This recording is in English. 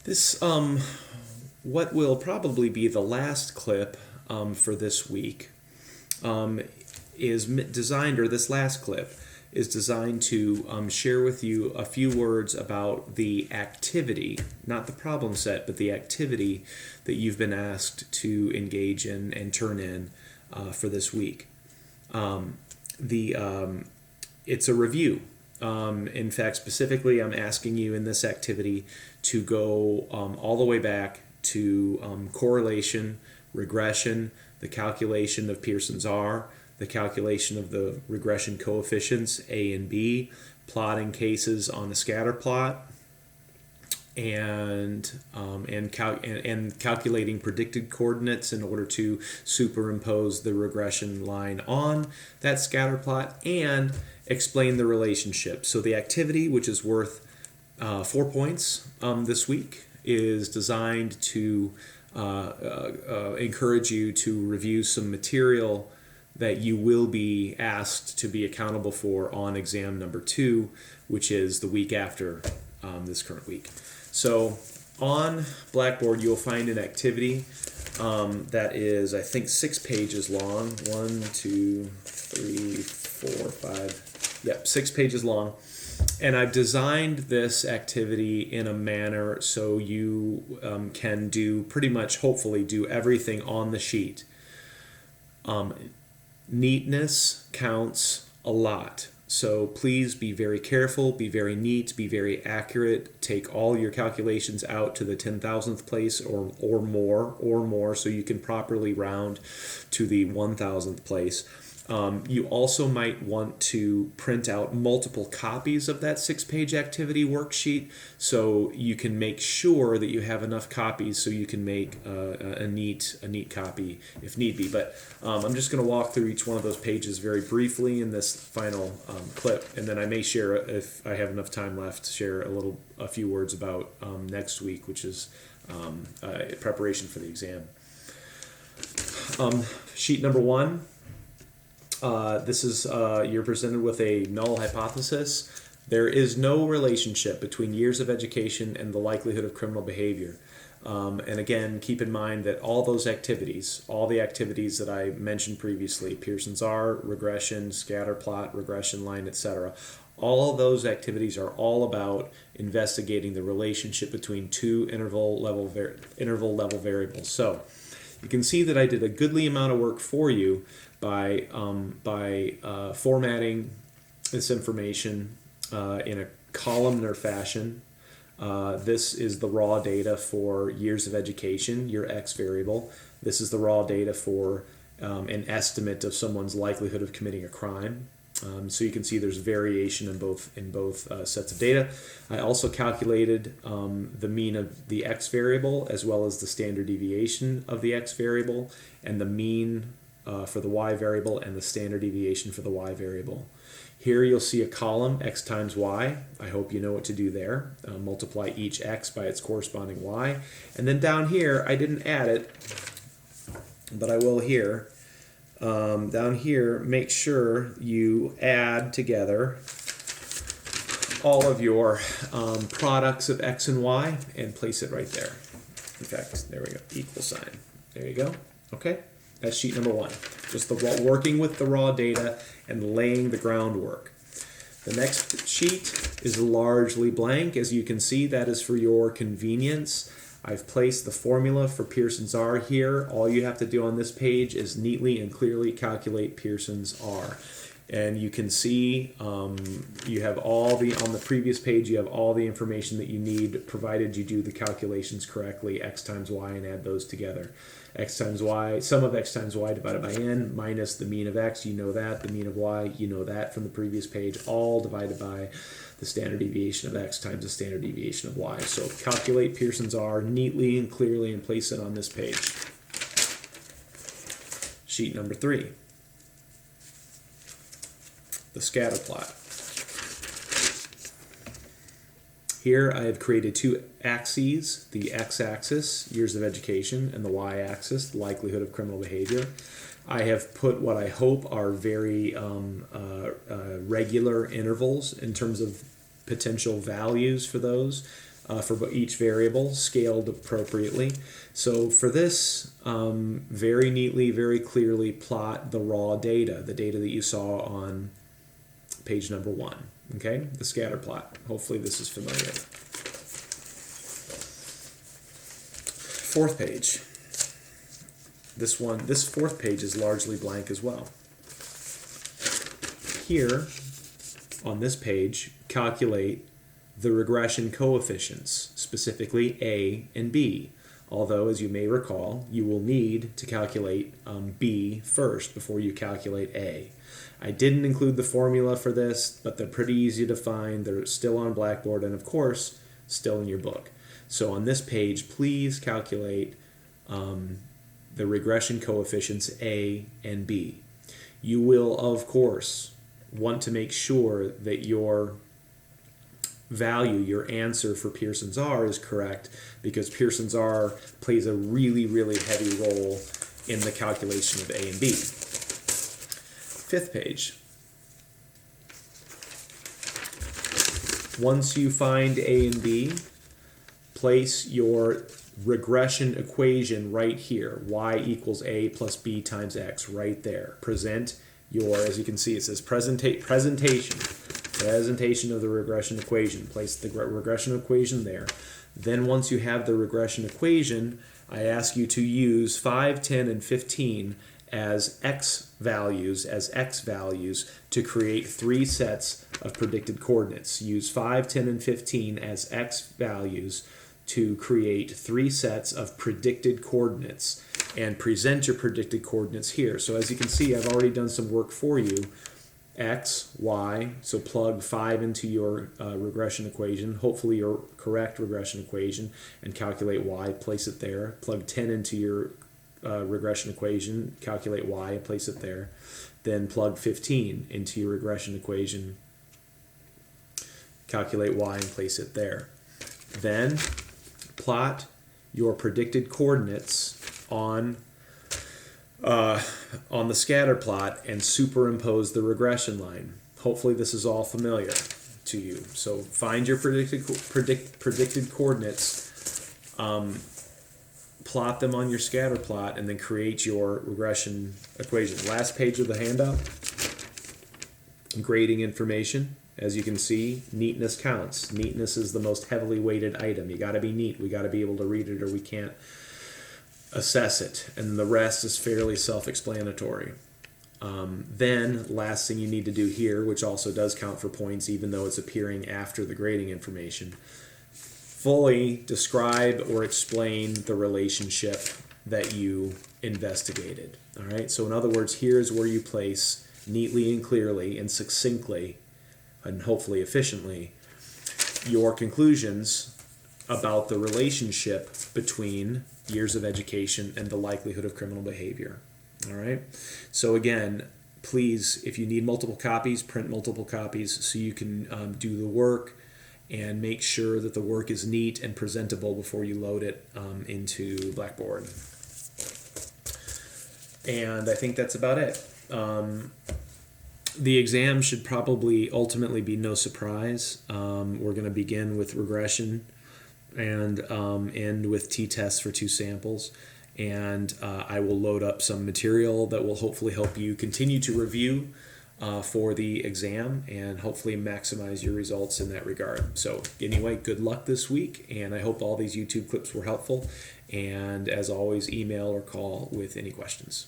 This, what will probably be the last clip for this week, is designed, or this last clip is designed to share with you a few words about the activity, not the problem set, but the activity that you've been asked to engage in and turn in for this week. It's a review. In fact, specifically, I'm asking you in this activity to go all the way back to correlation, regression, the calculation of Pearson's R, the calculation of the regression coefficients A and B, plotting cases on a scatter plot, and calculating predicted coordinates in order to superimpose the regression line on that scatter plot, and explain the relationship. So the activity, which is worth 4 points this week, is designed to encourage you to review some material that you will be asked to be accountable for on exam number 2, which is the week after this current week. So on Blackboard, you'll find an activity that is, I think, 6 pages long. 1, 2, 3, 4, 5. Yep, 6 pages long. And I've designed this activity in a manner so you can do pretty much, hopefully, do everything on the sheet. Neatness counts a lot. So please be very careful, be very neat, be very accurate. Take all your calculations out to the 10,000th place or more, so you can properly round to the 1,000th place. You also might want to print out multiple copies of that 6-page activity worksheet so you can make sure that you have enough copies so you can make a neat copy if need be. But I'm just going to walk through each one of those pages very briefly in this final clip, and then I may share, if I have enough time left, share a few words about next week, which is preparation for the exam. Sheet number 1. This is, you're presented with a null hypothesis. There is no relationship between years of education and the likelihood of criminal behavior. And again, keep in mind that all those activities, all the activities that I mentioned previously, Pearson's R, regression, scatter plot, regression line, etc., all of those activities are all about investigating the relationship between two interval level variables. So you can see that I did a goodly amount of work for you by formatting this information in a columnar fashion. This is the raw data for years of education, your X variable. This is the raw data for an estimate of someone's likelihood of committing a crime. So you can see there's variation in both sets of data. I also calculated the mean of the X variable as well as the standard deviation of the X variable, and the mean for the Y variable and the standard deviation for the Y variable. Here you'll see a column, X times Y. I hope you know what to do there. Multiply each X by its corresponding Y. And then down here, I didn't add it, but I will here. Down here, make sure you add together all of your products of X and Y and place it right there. In fact, there we go, equal sign. There you go. Okay, that's sheet number 1. Just working with the raw data and laying the groundwork. The next sheet is largely blank. As you can see, that is for your convenience. I've placed the formula for Pearson's R here. All you have to do on this page is neatly and clearly calculate Pearson's R. And you can see you have on the previous page, you have all the information that you need, provided you do the calculations correctly, X times Y, and add those together. X times Y, sum of X times Y divided by N, minus the mean of X, you know that, the mean of Y, you know that from the previous page, all divided by the standard deviation of X times the standard deviation of Y. So calculate Pearson's R neatly and clearly and place it on this page. Sheet number 3. The scatter plot. Here I have created 2 axes, the x-axis, years of education, and the y-axis, likelihood of criminal behavior. I have put what I hope are very regular intervals in terms of potential values for those. for each variable, scaled appropriately. So for this, very neatly, very clearly plot the raw data, the data that you saw on page number 1, okay? The scatter plot. Hopefully this is familiar. Fourth page. This fourth page is largely blank as well. Here, on this page, calculate the regression coefficients, specifically A and B. Although, as you may recall, you will need to calculate B first before you calculate A. I didn't include the formula for this, but they're pretty easy to find. They're still on Blackboard and, of course, still in your book. So on this page, please calculate the regression coefficients A and B. You will, of course, want to make sure that your value, your answer for Pearson's R is correct, because Pearson's R plays a really, really heavy role in the calculation of A and B. Fifth page. Once you find A and B, place your regression equation right here. Y equals A plus B times X right there. Present your, as you can see, it says presentation of the regression equation. Place the regression equation there. Then once you have the regression equation, I ask you to use 5, 10, and 15 as x values to create 3 sets of predicted coordinates. Use 5, 10, and 15 as x values to create 3 sets of predicted coordinates and present your predicted coordinates here. So as you can see, I've already done some work for you. X, Y, so plug 5 into your regression equation, hopefully your correct regression equation, and calculate Y, place it there. Plug 10 into your regression equation, calculate Y, and place it there. Then plug 15 into your regression equation, calculate Y, and place it there. Then plot your predicted coordinates on the scatter plot and superimpose the regression line. Hopefully this is all familiar to you. So find your predicted coordinates, plot them on your scatter plot, and then create your regression equation. Last page of the handout, grading information. As you can see, neatness counts. Neatness is the most heavily weighted item. You got to be neat. We got to be able to read it, or we can't assess it, and the rest is fairly self-explanatory. Then, last thing you need to do here, which also does count for points even though it's appearing after the grading information, fully describe or explain the relationship that you investigated. All right, so in other words, here's where you place neatly and clearly and succinctly and hopefully efficiently your conclusions about the relationship between years of education and the likelihood of criminal behavior. All right. So again, please, if you need multiple copies, print multiple copies so you can do the work and make sure that the work is neat and presentable before you load it into Blackboard. And I think that's about it. The exam should probably ultimately be no surprise. We're going to begin with regression and end with t-tests for 2 samples. And I will load up some material that will hopefully help you continue to review for the exam and hopefully maximize your results in that regard. So anyway, good luck this week, and I hope all these YouTube clips were helpful. And as always, email or call with any questions.